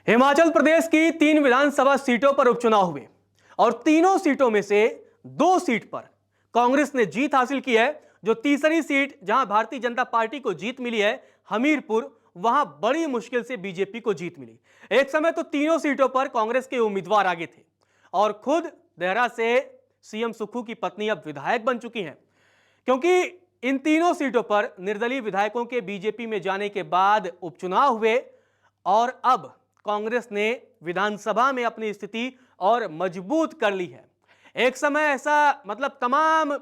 हिमाचल प्रदेश की 3 विधानसभा सीटों पर उपचुनाव हुए और तीनों सीटों में से 2 सीट पर कांग्रेस ने जीत हासिल की है। जो तीसरी सीट जहां भारतीय जनता पार्टी को जीत मिली है, हमीरपुर, वहां बड़ी मुश्किल से बीजेपी को जीत मिली। एक समय तो तीनों सीटों पर कांग्रेस के उम्मीदवार आगे थे और खुद देहरा से सीएम सुक्खू की पत्नी अब विधायक बन चुकी हैं, क्योंकि इन तीनों सीटों पर निर्दलीय विधायकों के बीजेपी में जाने के बाद उपचुनाव हुए और अब कांग्रेस ने विधानसभा में अपनी स्थिति और मजबूत कर ली है। एक समय ऐसा तमाम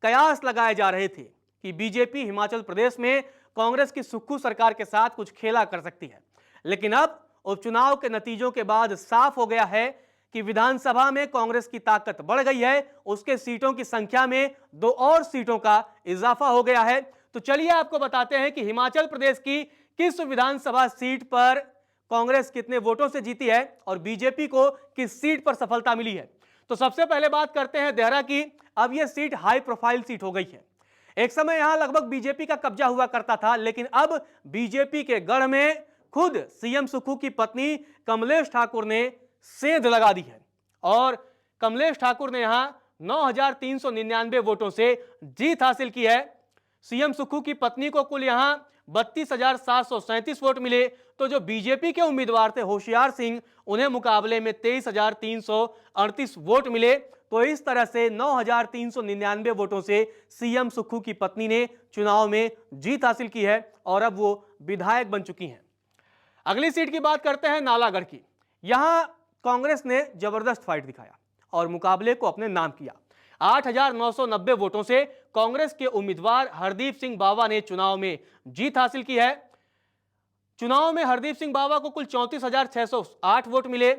कयास लगाए जा रहे थे कि बीजेपी हिमाचल प्रदेश में कांग्रेस की सुक्खू सरकार के साथ कुछ खेला कर सकती है, लेकिन अब उपचुनाव के नतीजों के बाद साफ हो गया है कि विधानसभा में कांग्रेस की ताकत बढ़ गई है। उसके सीटों की संख्या में 2 और सीटों का इजाफा हो गया है। तो चलिए आपको बताते हैं कि हिमाचल प्रदेश की किस विधानसभा सीट पर कांग्रेस कितने वोटों से जीती है और बीजेपी को किस सीट पर सफलता मिली है। तो सबसे पहले बात करते हैं देहरा की। अब यह सीट हाई प्रोफाइल सीट हो गई है। एक समय यहां लगभग बीजेपी का कब्जा हुआ करता था, लेकिन अब बीजेपी के गढ़ में खुद सीएम सुक्खू की पत्नी कमलेश ठाकुर ने सेंध लगा दी है और कमलेश ठाकुर ने यहां 9,399 वोटों से जीत हासिल की है। सीएम सुक्खू की पत्नी को कुल यहां 32,737 वोट मिले, तो जो बीजेपी के उम्मीदवार थे होशियार सिंह, उन्हें मुकाबले में 23,338 वोट मिले। तो इस तरह से 9,399 वोटों से सीएम सुक्खू की पत्नी ने चुनाव में जीत हासिल की है और अब वो विधायक बन चुकी हैं। अगली सीट की बात करते हैं नालागढ़ की। यहां कांग्रेस ने जबरदस्त फाइट दिखाया और मुकाबले को अपने नाम किया। 8,990 वोटों से कांग्रेस के उम्मीदवार हरदीप सिंह बावा ने चुनाव में जीत हासिल की है। चुनाव में हरदीप सिंह बावा को कुल 34,608 वोट मिले।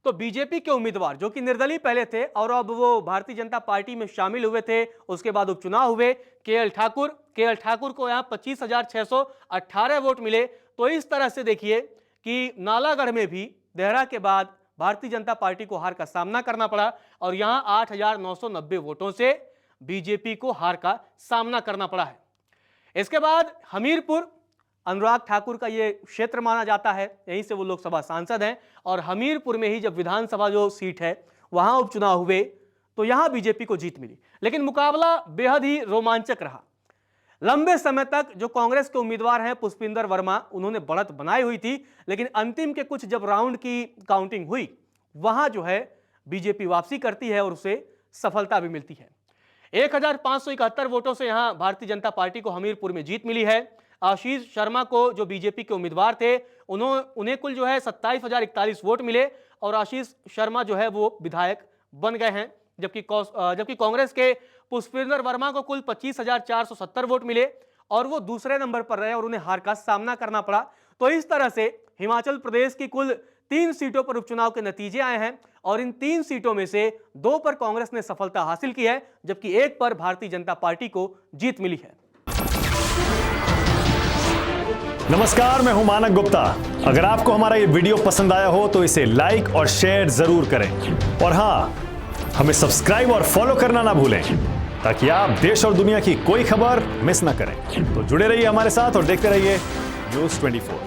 तो बीजेपी के उम्मीदवार जो कि निर्दलीय पहले थे और अब वो भारतीय जनता पार्टी में शामिल हुए थे, उसके बाद उपचुनाव हुए, केएल ठाकुर को यहां 25,618 वोट मिले। तो इस तरह से देखिए कि नालागढ़ में भी देहरा के बाद भारतीय जनता पार्टी को हार का सामना करना पड़ा और यहां 8,990 वोटों से बीजेपी को हार का सामना करना पड़ा है। इसके बाद हमीरपुर, अनुराग ठाकुर का यह क्षेत्र माना जाता है, यहीं से वो लोकसभा सांसद हैं और हमीरपुर में ही जब विधानसभा जो सीट है वहां उपचुनाव हुए तो यहां बीजेपी को जीत मिली, लेकिन मुकाबला बेहद ही रोमांचक रहा। लंबे समय तक जो कांग्रेस के उम्मीदवार हैं पुष्पिंदर वर्मा, उन्होंने बढ़त बनाई हुई थी, लेकिन अंतिम के कुछ जब राउंड की काउंटिंग हुई वहां जो है बीजेपी वापसी करती है और उसे सफलता भी मिलती है। 1,571 वोटों से यहां भारतीय जनता पार्टी को हमीरपुर में जीत मिली है। आशीष शर्मा को जो बीजेपी के उम्मीदवार थे उन्हें कुल जो है 27,041 वोट मिले और आशीष शर्मा जो है वो विधायक बन गए हैं, जबकि कांग्रेस के पुष्पिंदर वर्मा को कुल 25,470 वोट मिले और वो दूसरे नंबर पर रहे और उन्हें हार का सामना करना पड़ा। तो इस तरह से हिमाचल प्रदेश की कुल 3 सीटों पर उपचुनाव के नतीजे आए हैं और इन 3 सीटों में से 2 पर कांग्रेस ने सफलता हासिल की है, जबकि 1 पर भारतीय जनता पार्टी को जीत मिली है। नमस्कार, मैं हूं मानक गुप्ता। अगर आपको हमारा ये वीडियो पसंद आया हो तो इसे लाइक और शेयर जरूर करें और हां, हमें सब्सक्राइब और फॉलो करना ना भूलें ताकि आप देश और दुनिया की कोई खबर मिस ना करें। तो जुड़े रहिए हमारे साथ और देखते रहिए News 24।